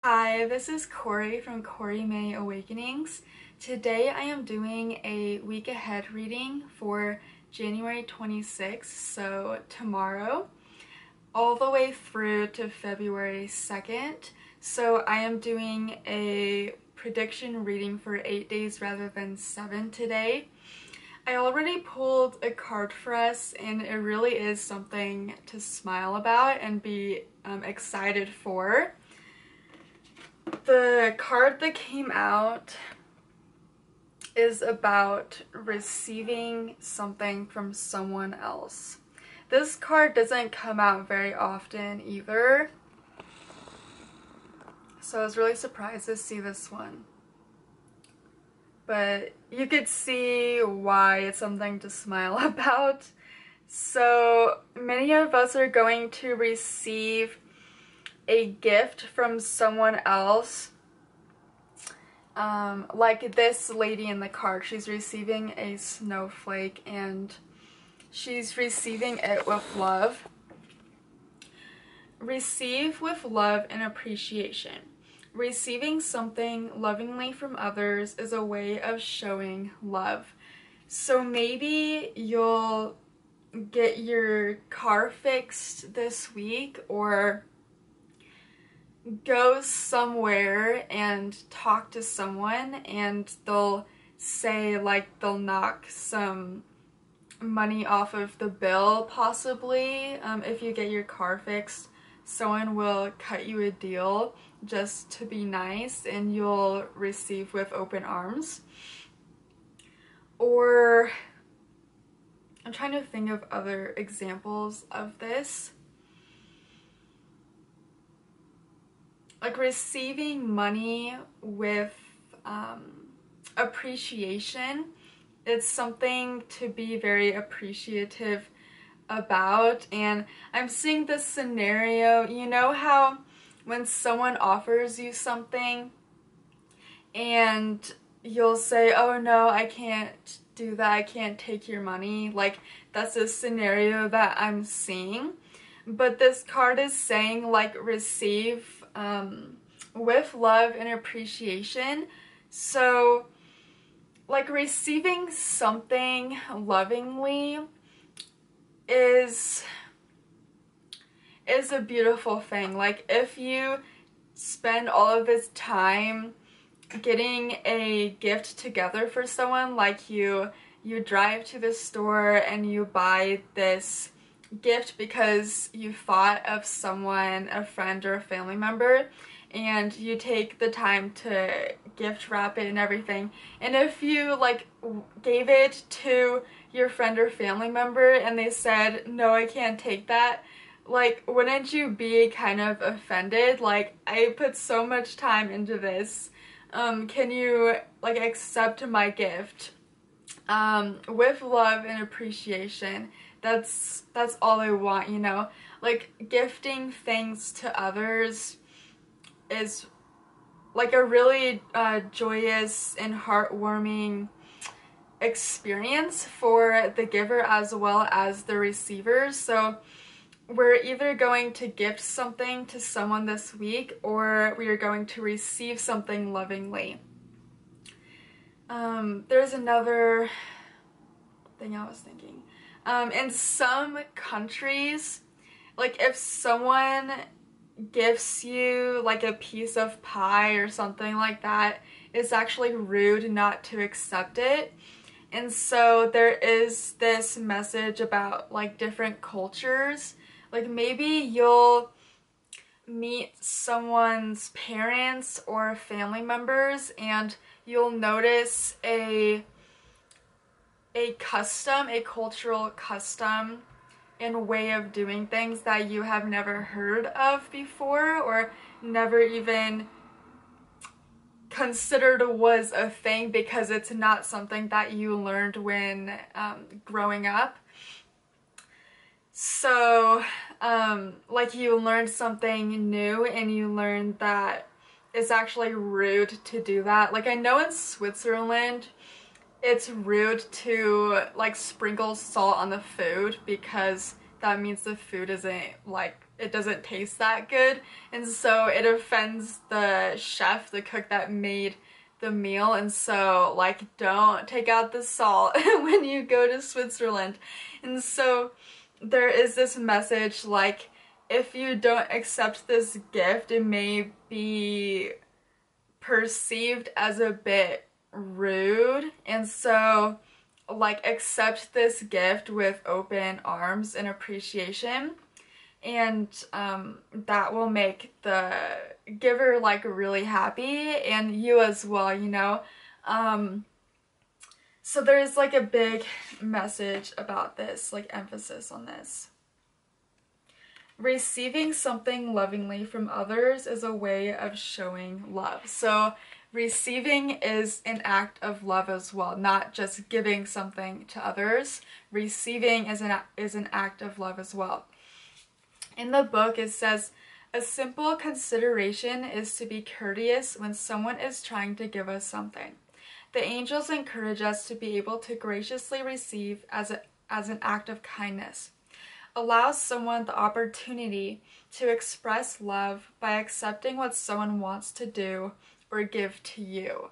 Hi, this is Corey from Corey May Awakenings. Today I am doing a week ahead reading for January 26th, so tomorrow, all the way through to February 2nd. So I am doing a prediction reading for 8 days rather than 7 today. I already pulled a card for us, and it really is something to smile about and be excited for. The card that came out is about receiving something from someone else. This card doesn't come out very often either, so I was really surprised to see this one. But you could see why it's something to smile about. So many of us are going to receive a gift from someone else. Like this lady in the card, she's receiving a snowflake and she's receiving it with love. Receive with love and appreciation. Receiving something lovingly from others is a way of showing love. So maybe you'll get your car fixed this week, or go somewhere and talk to someone and they'll say, like, they'll knock some money off of the bill possibly. If you get your car fixed, someone will cut you a deal just to be nice and you'll receive with open arms. Or I'm trying to think of other examples of this. Like receiving money with appreciation. It's something to be very appreciative about. And I'm seeing this scenario, you know how when someone offers you something and you'll say, oh no, I can't do that, I can't take your money. Like, that's a scenario that I'm seeing. But this card is saying, like, receive with love and appreciation. So, like, receiving something lovingly is a beautiful thing. Like, if you spend all of this time getting a gift together for someone, like you drive to the store and you buy this gift because you thought of someone, a friend or a family member, and you take the time to gift wrap it and everything, and if you like gave it to your friend or family member and they said, no, I can't take that, like, wouldn't you be kind of offended? Like, I put so much time into this, can you like accept my gift with love and appreciation? That's all I want, you know? Like, gifting things to others is like a really joyous and heartwarming experience for the giver as well as the receiver. So we're either going to gift something to someone this week, or we are going to receive something lovingly. There's another thing I was thinking. In some countries, like, if someone gifts you like a piece of pie or something like that, it's actually rude not to accept it. And so there is this message about like different cultures. Like, maybe you'll meet someone's parents or family members and you'll notice a custom, a cultural custom and way of doing things that you have never heard of before, or never even considered was a thing because it's not something that you learned when growing up. So like, you learned something new and you learned that it's actually rude to do that. Like, I know in Switzerland it's rude to like sprinkle salt on the food because that means the food isn't like it doesn't taste that good, and so it offends the chef, the cook that made the meal, and so like don't take out the salt when you go to Switzerland. And so there is this message like, if you don't accept this gift, it may be perceived as a bit rude, and so like accept this gift with open arms and appreciation, and that will make the giver like really happy and you as well, you know. So there's like a big message about this, like emphasis on this. Receiving something lovingly from others is a way of showing love. So receiving is an act of love as well, not just giving something to others. Receiving is an act of love as well. In the book it says, a simple consideration is to be courteous when someone is trying to give us something. The angels encourage us to be able to graciously receive as an act of kindness. Allow someone the opportunity to express love by accepting what someone wants to do or give to you.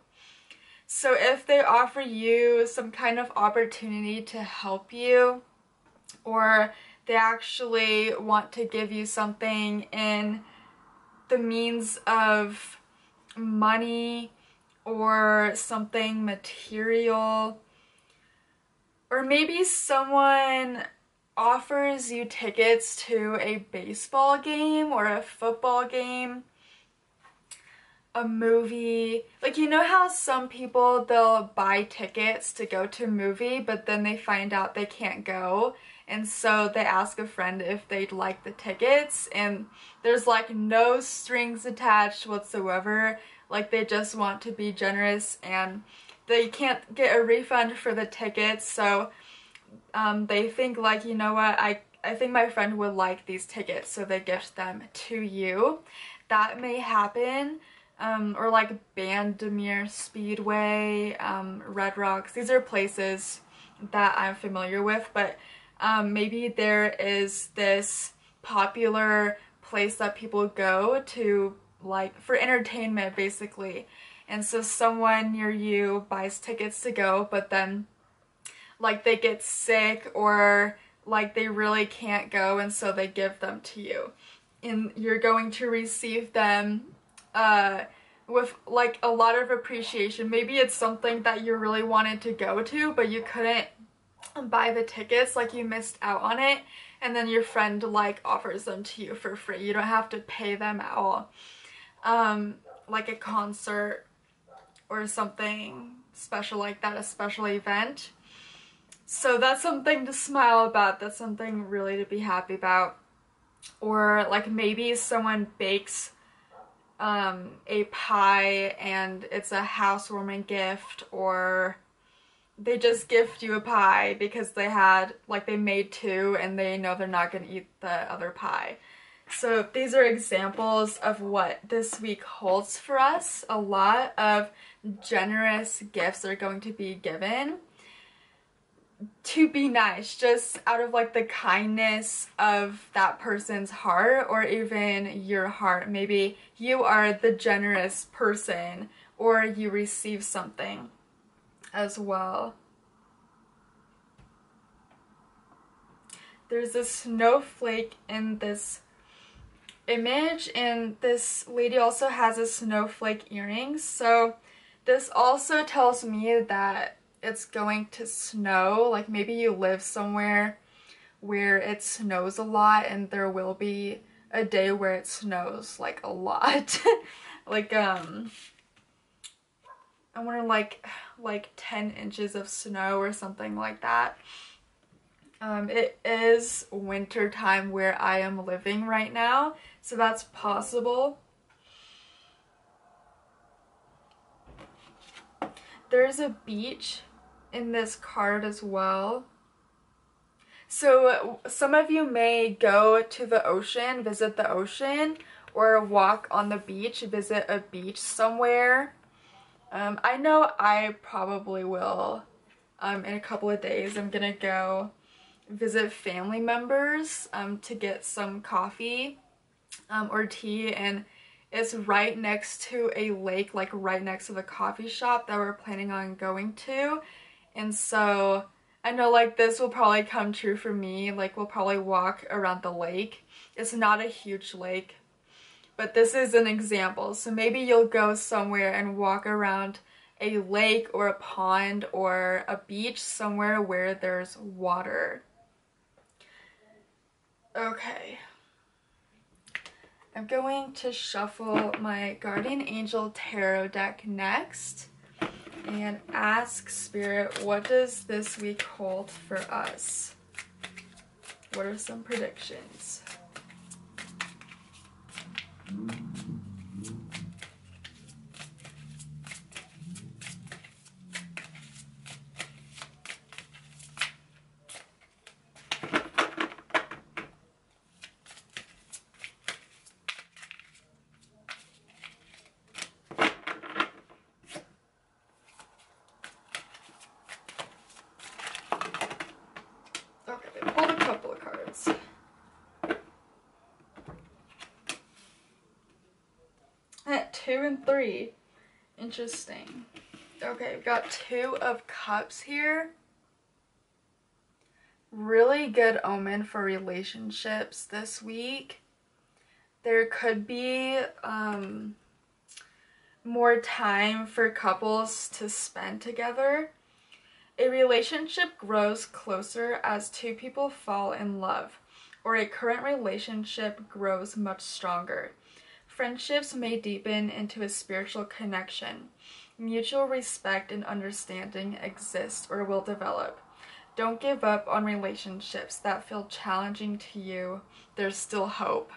So if they offer you some kind of opportunity to help you, or they actually want to give you something in the means of money or something material, or maybe someone offers you tickets to a baseball game or a football game, a movie. Like, you know how some people, they'll buy tickets to go to a movie, but then they find out they can't go, and so they ask a friend if they'd like the tickets, and there's like no strings attached whatsoever. Like, they just want to be generous and they can't get a refund for the tickets, so they think like, you know what, I think my friend would like these tickets, so they gift them to you. That may happen. Or like Bandemere Speedway, Red Rocks. These are places that I'm familiar with, but maybe there is this popular place that people go to like for entertainment basically, and so someone near you buys tickets to go, but then like they get sick or like they really can't go, and so they give them to you, and you're going to receive them with like a lot of appreciation. Maybe it's something that you really wanted to go to, but you couldn't buy the tickets, like you missed out on it, and then your friend like offers them to you for free. You don't have to pay them at all. Like a concert or something special like that, a special event. So that's something to smile about. That's something really to be happy about. Or like maybe someone bakes a pie and it's a housewarming gift, or they just gift you a pie because they made two and they know they're not going to eat the other pie. So these are examples of what this week holds for us. A lot of generous gifts are going to be given to be nice, just out of like the kindness of that person's heart, or even your heart. Maybe you are the generous person, or you receive something as well. There's a snowflake in this image, and this lady also has a snowflake earrings. So this also tells me that it's going to snow. Like maybe you live somewhere where it snows a lot, and there will be a day where it snows like a lot. Like I wonder, like 10 inches of snow or something like that. It is winter time where I am living right now, so that's possible. There's a beach in this card as well. So some of you may go to the ocean, visit the ocean, or walk on the beach, visit a beach somewhere. I know I probably will. In a couple of days I'm gonna go visit family members to get some coffee or tea, and it's right next to a lake, like right next to the coffee shop that we're planning on going to. And so I know like this will probably come true for me. Like we'll probably walk around the lake. It's not a huge lake, but this is an example. So maybe you'll go somewhere and walk around a lake or a pond or a beach somewhere where there's water. Okay. I'm going to shuffle my Guardian Angel Tarot deck next and ask Spirit, what does this week hold for us? What are some predictions? Okay, pulled a couple of cards. At 2 and 3. Interesting. Okay, we've got 2 of Cups here. Really good omen for relationships this week. There could be more time for couples to spend together. A relationship grows closer as 2 people fall in love, or a current relationship grows much stronger. Friendships may deepen into a spiritual connection. Mutual respect and understanding exist or will develop. Don't give up on relationships that feel challenging to you. There's still hope!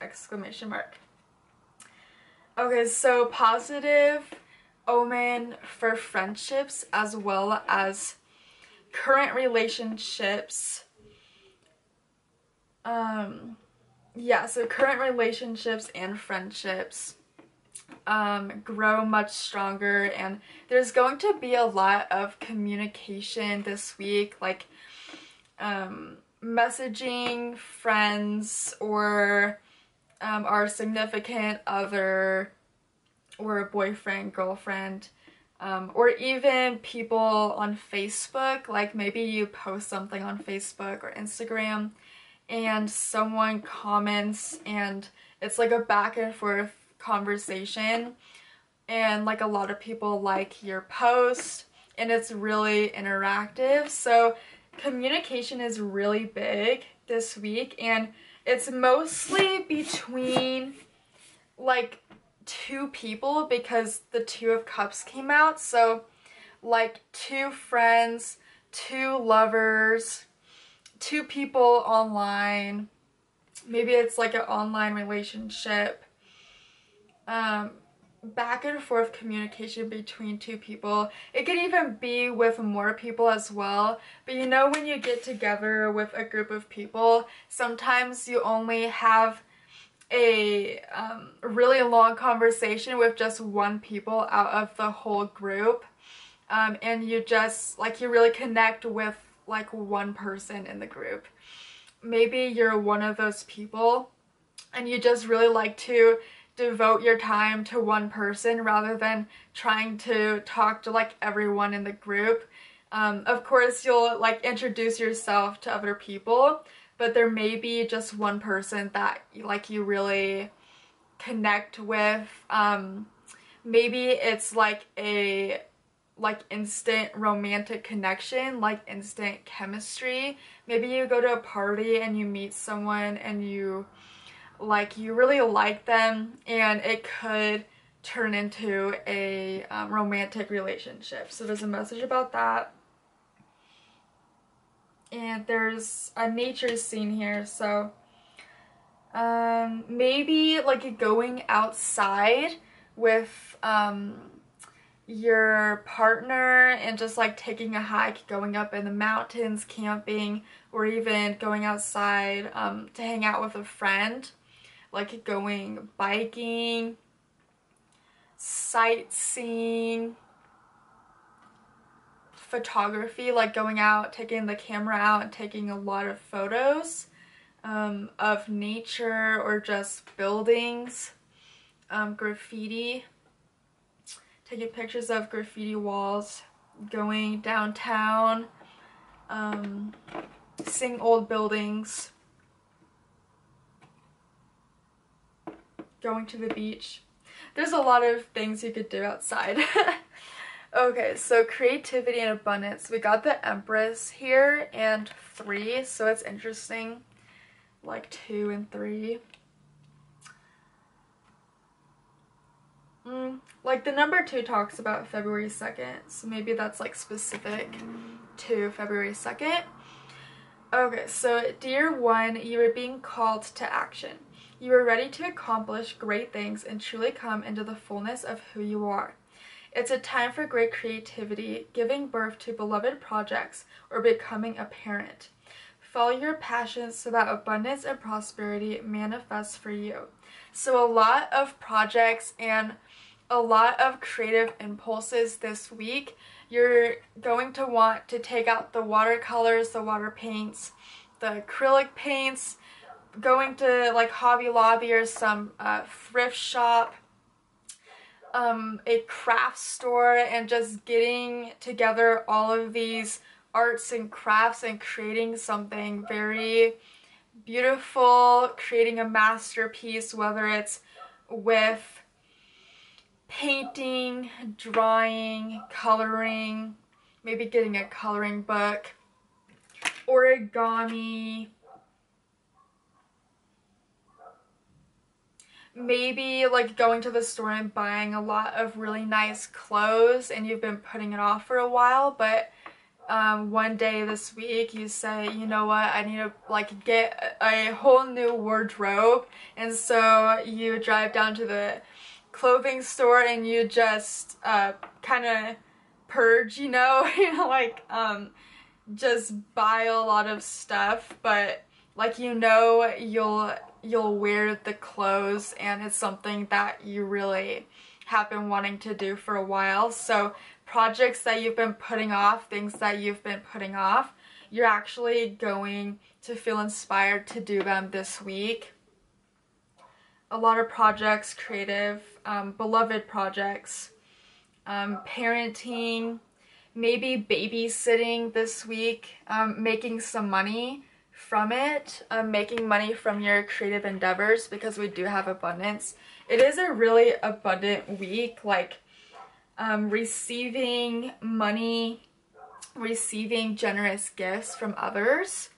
Exclamation mark. Okay, so positive omen for friendships as well as current relationships. So current relationships and friendships grow much stronger, and there's going to be a lot of communication this week, like messaging friends or our significant other or a boyfriend, girlfriend, or even people on Facebook. Like maybe you post something on Facebook or Instagram and someone comments and it's like a back and forth conversation, and like a lot of people like your post and it's really interactive. So communication is really big this week, and it's mostly between like 2 people because the 2 of Cups came out. So like 2 friends, 2 lovers, 2 people online. Maybe it's like an online relationship. Back and forth communication between 2 people. It could even be with more people as well. But you know, when you get together with a group of people, sometimes you only have a really long conversation with just 1 people out of the whole group, and you just like you really connect with like 1 person in the group. Maybe you're one of those people and you just really like to devote your time to 1 person rather than trying to talk to like everyone in the group. Of course you'll like introduce yourself to other people, but there may be just 1 person that like you really connect with. Maybe it's like a instant romantic connection, like instant chemistry. Maybe you go to a party and you meet someone and you really like them, and it could turn into a romantic relationship. So there's a message about that. And there's a nature scene here, so maybe like going outside with your partner and just like taking a hike, going up in the mountains, camping, or even going outside to hang out with a friend, like going biking, sightseeing, photography, like going out, taking the camera out and taking a lot of photos of nature or just buildings, graffiti, taking pictures of graffiti walls, going downtown, seeing old buildings, going to the beach. There's a lot of things you could do outside. Okay, so creativity and abundance. We got the Empress here and 3, so it's interesting. Like 2 and 3. Like the number 2 talks about February 2nd, so maybe that's like specific to February 2nd. Okay, so dear one, you are being called to action. You are ready to accomplish great things and truly come into the fullness of who you are. It's a time for great creativity, giving birth to beloved projects, or becoming a parent. Follow your passions so that abundance and prosperity manifests for you. So a lot of projects and a lot of creative impulses this week. You're going to want to take out the watercolors, the water paints, the acrylic paints, going to like Hobby Lobby or some thrift shop, a craft store, and just getting together all of these arts and crafts and creating something very beautiful, creating a masterpiece, whether it's with painting, drawing, coloring, maybe getting a coloring book, origami, maybe like going to the store and buying a lot of really nice clothes and you've been putting it off for a while, but one day this week you say, you know what, I need to like get a whole new wardrobe, and so you drive down to the clothing store and you just kind of purge, you know, like just buy a lot of stuff, but like, you know, you'll wear the clothes and it's something that you really have been wanting to do for a while. So projects that you've been putting off, things that you've been putting off, you're actually going to feel inspired to do them this week. A lot of projects, creative, beloved projects, parenting, maybe babysitting this week, making some money from it, making money from your creative endeavors, because we do have abundance. It is a really abundant week, like receiving money, receiving generous gifts from others.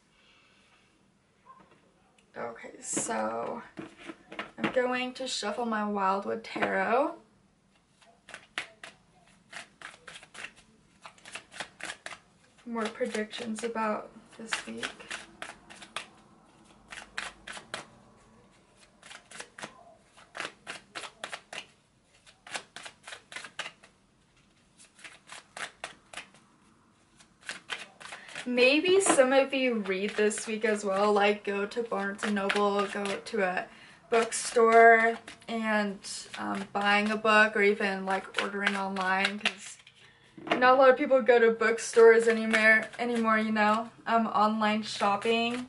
Okay, so I'm going to shuffle my Wildwood Tarot. More predictions about this week. Maybe some of you read this week as well, like go to Barnes & Noble, go to a bookstore and buying a book, or even like ordering online, because not a lot of people go to bookstores anymore, you know. Online shopping.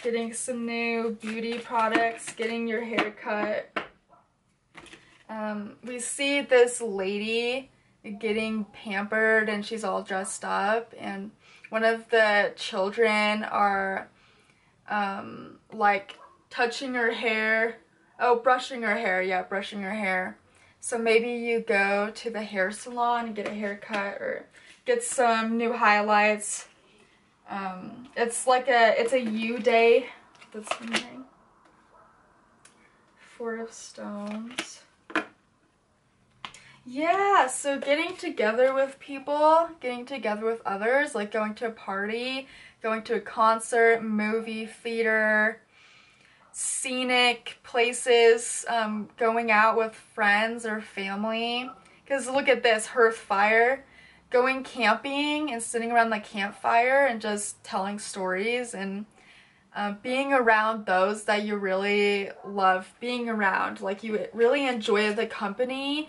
Getting some new beauty products, getting your hair cut. We see this lady getting pampered and she's all dressed up, and one of the children are like touching her hair. Oh, brushing her hair. Yeah, brushing her hair. So maybe you go to the hair salon and get a haircut or get some new highlights. It's a you day. That's something. Four of Stones. Yeah, so getting together with people, getting together with others, like going to a party, going to a concert, movie, theater, scenic places, going out with friends or family. Because look at this, hearth fire. Going camping and sitting around the campfire and just telling stories and being around those that you really love being around. Like, you really enjoy the company,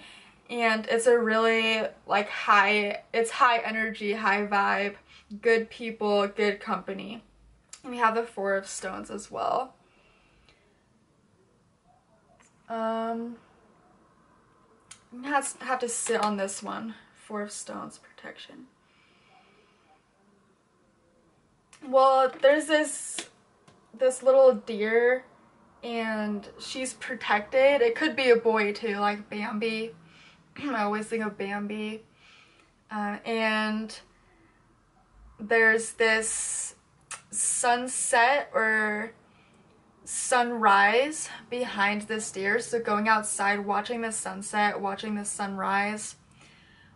and it's a really like it's high energy, high vibe, good people, good company. And we have the Four of Stones as well. I'm gonna have to sit on this one. Four of Stones, protection. Well, there's this little deer, and she's protected. It could be a boy too, like Bambi. I always think of Bambi. And there's this sunset or sunrise behind this deer, so going outside, watching the sunset, watching the sunrise,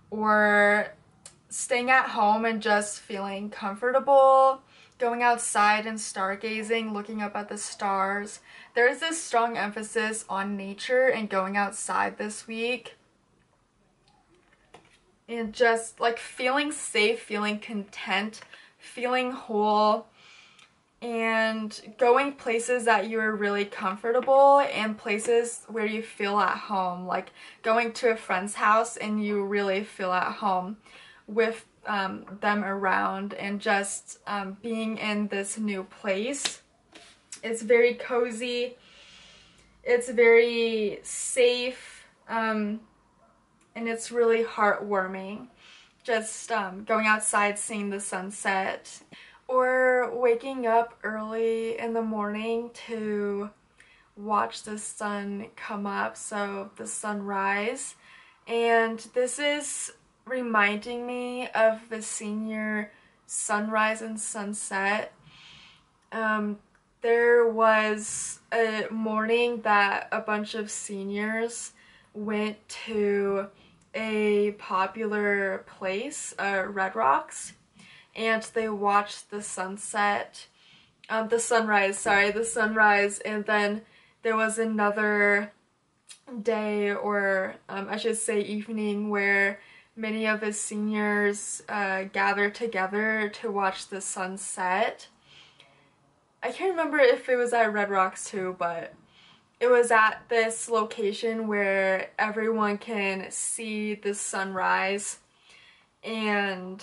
or staying at home and just feeling comfortable, going outside and stargazing, looking up at the stars. There is this strong emphasis on nature and going outside this week, and just like feeling safe, feeling content, feeling whole, and going places that you are really comfortable and places where you feel at home, like going to a friend's house and you really feel at home with them around, and just being in this new place. It's very cozy, it's very safe, and it's really heartwarming. Just going outside, seeing the sunset, or waking up early in the morning to watch the sun come up, so the sunrise. And this is reminding me of the senior sunrise and sunset. There was a morning that a bunch of seniors went to a popular place, Red Rocks, and they watched the sunrise, and then there was another day, or I should say evening, where many of the seniors gathered together to watch the sunset. I can't remember if it was at Red Rocks too, but it was at this location where everyone can see the sunrise, and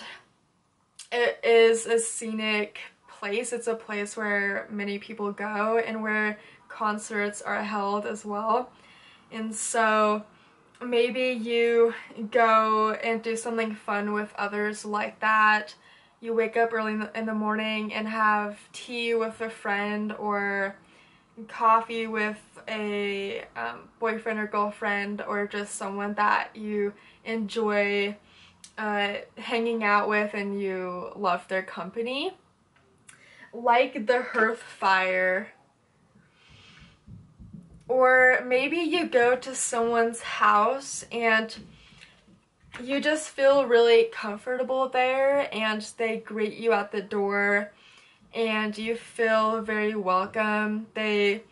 it is a scenic place. It's a place where many people go and where concerts are held as well. And so maybe you go and do something fun with others like that. You wake up early in the morning and have tea with a friend, or coffee with a boyfriend or girlfriend, or just someone that you enjoy hanging out with and you love their company. Like the hearth fire. Or maybe you go to someone's house and you just feel really comfortable there, and they greet you at the door and you feel very welcome. They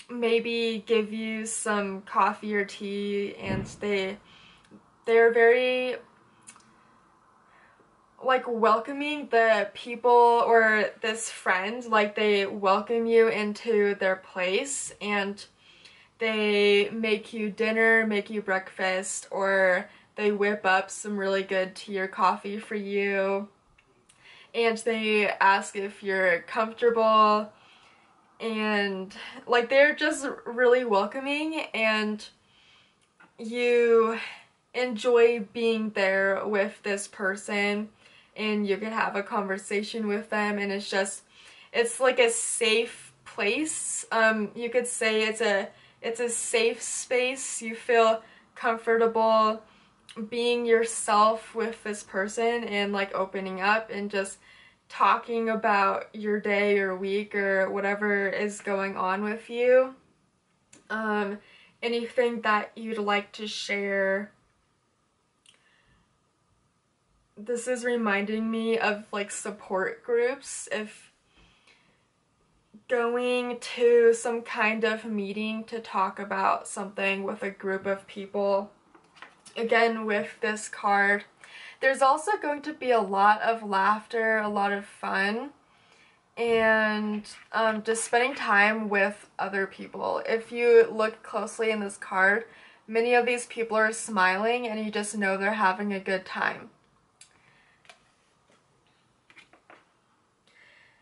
maybe give you some coffee or tea, and they're very like welcoming, the people or this friend, like they welcome you into their place, and they make you dinner, make you breakfast, or they whip up some really good tea or coffee for you, and they ask if you're comfortable, and like they're just really welcoming, and you enjoy being there with this person, and you can have a conversation with them, and it's like a safe place. You could say it's a safe space. You feel comfortable being yourself with this person and like opening up and just talking about your day or week or whatever is going on with you. Anything that you'd like to share. This is reminding me of like support groups. If going to some kind of meeting to talk about something with a group of people. Again, with this card, there's also going to be a lot of laughter, a lot of fun, and just spending time with other people. If you look closely in this card, many of these people are smiling and you just know they're having a good time.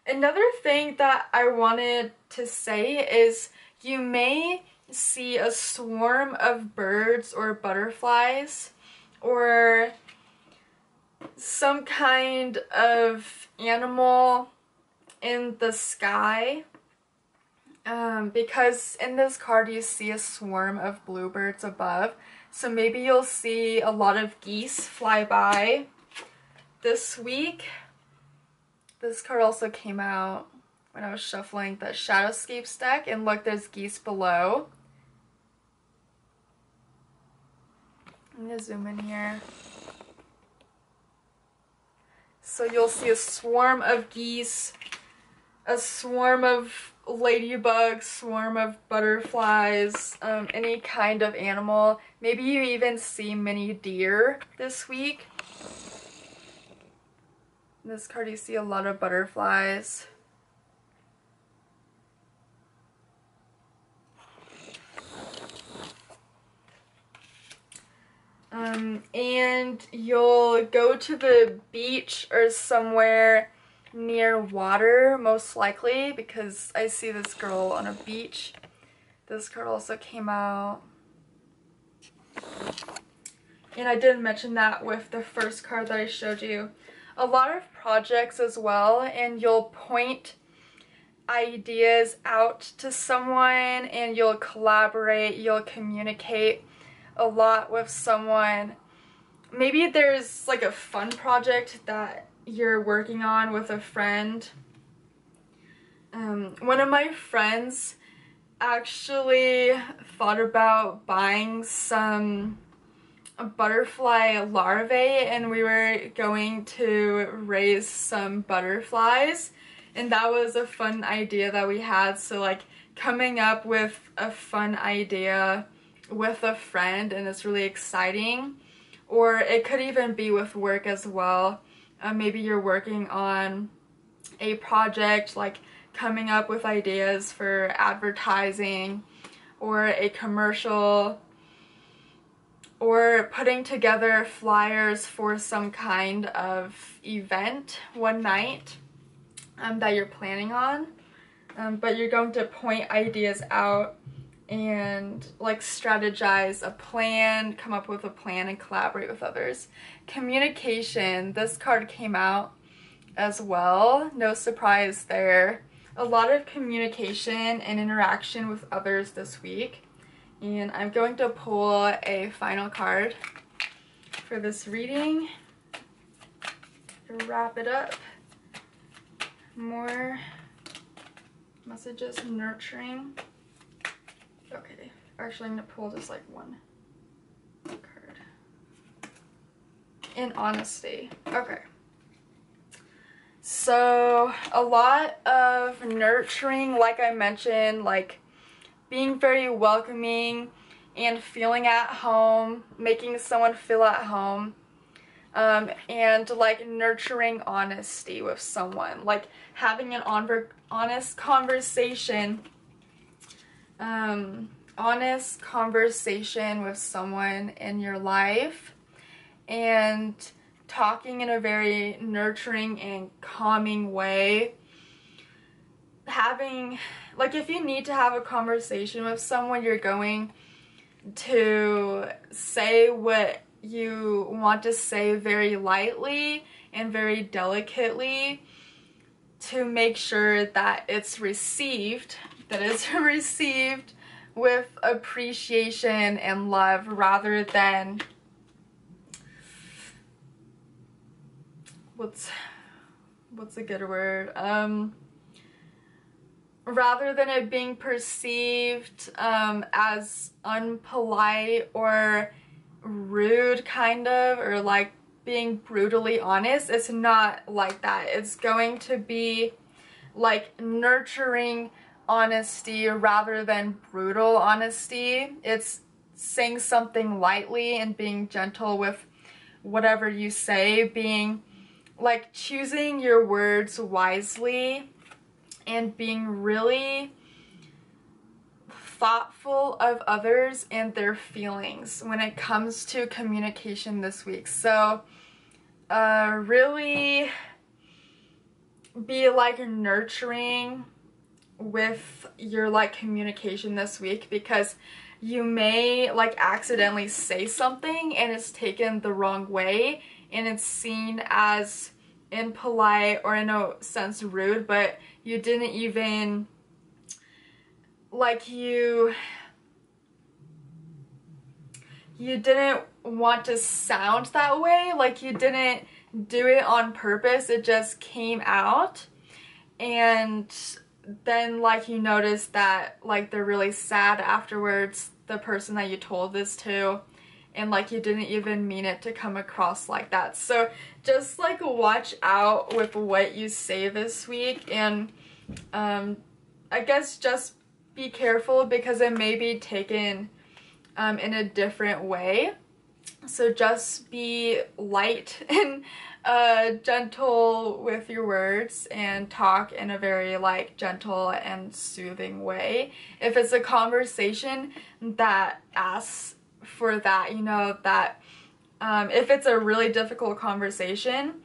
Another thing that I wanted to say is you may see a swarm of birds or butterflies or some kind of animal in the sky, because in this card you see a swarm of bluebirds above, so maybe you'll see a lot of geese fly by this week. This card also came out when I was shuffling the Shadowscapes deck, and look, there's geese below. I'm gonna zoom in here. So you'll see a swarm of geese, a swarm of ladybugs, swarm of butterflies, any kind of animal. Maybe you even see many deer this week. In this card you see a lot of butterflies. And you'll go to the beach or somewhere near water, most likely, because I see this girl on a beach. This card also came out. And I did mention that with the first card that I showed you. A lot of projects as well, and you'll point ideas out to someone and you'll collaborate, you'll communicate a lot with someone. Maybe there's like a fun project that you're working on with a friend. One of my friends actually thought about buying some butterfly larvae, and we were going to raise some butterflies, and that was a fun idea that we had. So like coming up with a fun idea with a friend, and it's really exciting. Or it could even be with work as well. Maybe you're working on a project, like coming up with ideas for advertising or a commercial, or putting together flyers for some kind of event one night that you're planning on. But you're going to point ideas out and like strategize a plan, come up with a plan, and collaborate with others. Communication, this card came out as well. No surprise there. A lot of communication and interaction with others this week. And I'm going to pull a final card for this reading to wrap it up. More messages, nurturing. Okay, actually I'm going to pull just like one card. In honesty. Okay. So, a lot of nurturing, like I mentioned, like being very welcoming and feeling at home, making someone feel at home, and like nurturing honesty with someone, like having an honest conversation, honest conversation with someone in your life, and talking in a very nurturing and calming way. Having, like, if you need to have a conversation with someone, you're going to say what you want to say very lightly and very delicately to make sure that it's received, with appreciation and love, rather than what's a good word? Rather than it being perceived as unpolite or rude, kind of, or like being brutally honest. It's not like that. It's going to be like nurturing honesty rather than brutal honesty. It's saying something lightly and being gentle with whatever you say, being like choosing your words wisely, and being really thoughtful of others and their feelings when it comes to communication this week. So really be like nurturing with your like communication this week, because you may like accidentally say something and it's taken the wrong way and it's seen as impolite or in a sense rude, but you didn't even like you didn't want to sound that way, like you didn't do it on purpose, it just came out. And then like you notice that like they're really sad afterwards, the person that you told this to, and like you didn't even mean it to come across like that. So just like watch out with what you say this week, and I guess just be careful because it may be taken in a different way. So just be light and gentle with your words and talk in a very like gentle and soothing way. If it's a conversation that asks for that, you know, that if it's a really difficult conversation,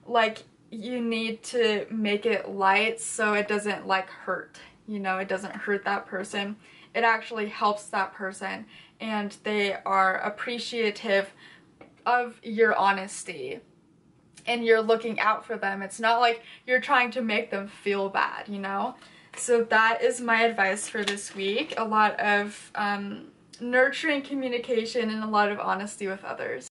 like you need to make it light so it doesn't like hurt, you know, it doesn't hurt that person. It actually helps that person and they are appreciative of your honesty and you're looking out for them. It's not like you're trying to make them feel bad, you know? So that is my advice for this week. A lot of nurturing communication and a lot of honesty with others.